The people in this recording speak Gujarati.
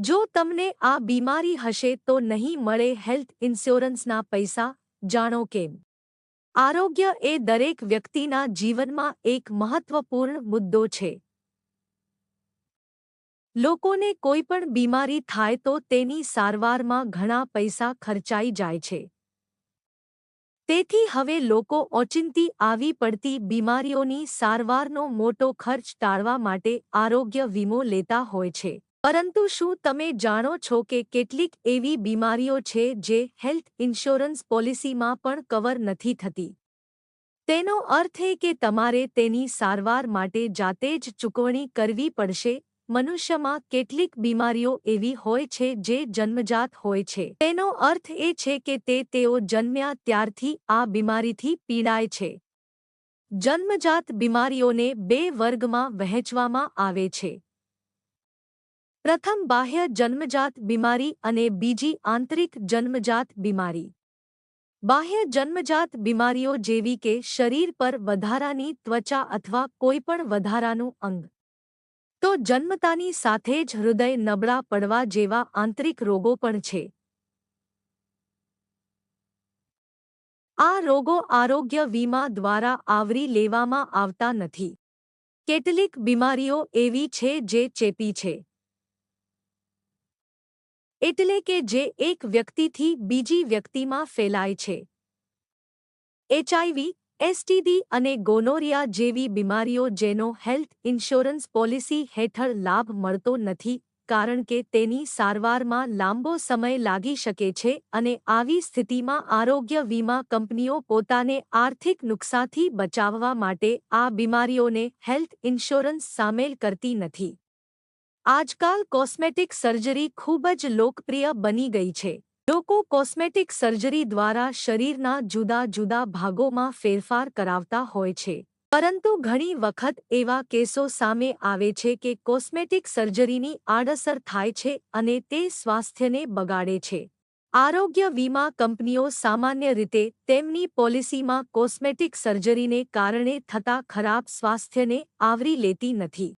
જો તમને આ બીમારી હશે તો નહીં મળે હેલ્થ ઇન્સ્યોરન્સના પૈસા, જાણો કેમ. આરોગ્ય એ દરેક વ્યક્તિના જીવનમાં એક મહત્વપૂર્ણ મુદ્દો છે. લોકોને કોઈ પણ બીમારી થાય તો તેની સારવારમાં ઘણા પૈસા ખર્ચાઈ જાય છે. તેથી હવે લોકો ઓચિંતી આવી પડતી બીમારીઓની સારવારનો મોટો ખર્ચ ટાળવા માટે આરોગ્ય વીમો લેતા હોય છે. પરંતુ શું તમે જાણો છો કે કેટલીક એવી બીમારીઓ છે જે હેલ્થ ઇન્સ્યોરન્સ પોલિસીમાં પણ કવર નથી થતી? તેનો અર્થ એ કે તમારે તેની સારવાર માટે જાતે જ ચૂકવણી કરવી પડશે. મનુષ્યમાં કેટલીક બીમારીઓ એવી હોય છે જે જન્મજાત હોય છે. તેનો અર્થ એ છે કે તેઓ જન્મ્યા ત્યારથી આ બીમારીથી પીડાય છે. જન્મજાત બીમારીઓને બે વર્ગમાં વહેંચવામાં આવે છે. પ્રથમ બાહ્ય જન્મજાત બીમારી અને બીજી આંતરિક જન્મજાત બીમારી. બાહ્ય જન્મજાત બીમારીઓ જેવી કે શરીર પર વધારાની ત્વચા અથવા કોઈપણ વધારાનું અંગ. તો જન્મતાની સાથે જ હૃદય નબળા પડવા જેવા આંતરિક રોગો પણ છે. આ રોગો આરોગ્ય વીમા દ્વારા આવરી લેવામાં આવતા નથી. કેટલીક બીમારીઓ એવી છે જે ચેપી છે. એટલે કે જે એક વ્યક્તિથી બીજી વ્યક્તિમાં ફેલાય છે. HIV, STD અને ગોનોરિયા જેવી બીમારીઓ જેનો હેલ્થ ઇન્સ્યોરન્સ પોલિસી હેઠળ લાભ મળતો નથી કારણ કે તેની સારવારમાં લાંબો સમય લાગી શકે છે અને આવી સ્થિતિમાં આરોગ્ય વીમા કંપનીઓ પોતાને આર્થિક નુકસાનથી બચાવવા માટે આ બીમારીઓને હેલ્થ ઇન્સ્યોરન્સ સામેલ કરતી નથી. આજકાલ કોસ્મેટિક સર્જરી ખૂબ જ લોકપ્રિય બની ગઈ છે. લોકો કોસ્મેટિક સર્જરી દ્વારા શરીરના જુદા જુદા ભાગોમાં ફેરફાર કરાવતા હોય છે. પરંતુ ઘણી વખત એવા કેસો સામે આવે છે કે કોસ્મેટિક સર્જરીની આડઅસર થાય છે અને તે સ્વાસ્થ્યને બગાડે છે. આરોગ્ય વીમા કંપનીઓ સામાન્ય રીતે તેમની પોલિસીમાં કોસ્મેટિક સર્જરીને કારણે થતા ખરાબ સ્વાસ્થ્યને આવરી લેતી નથી.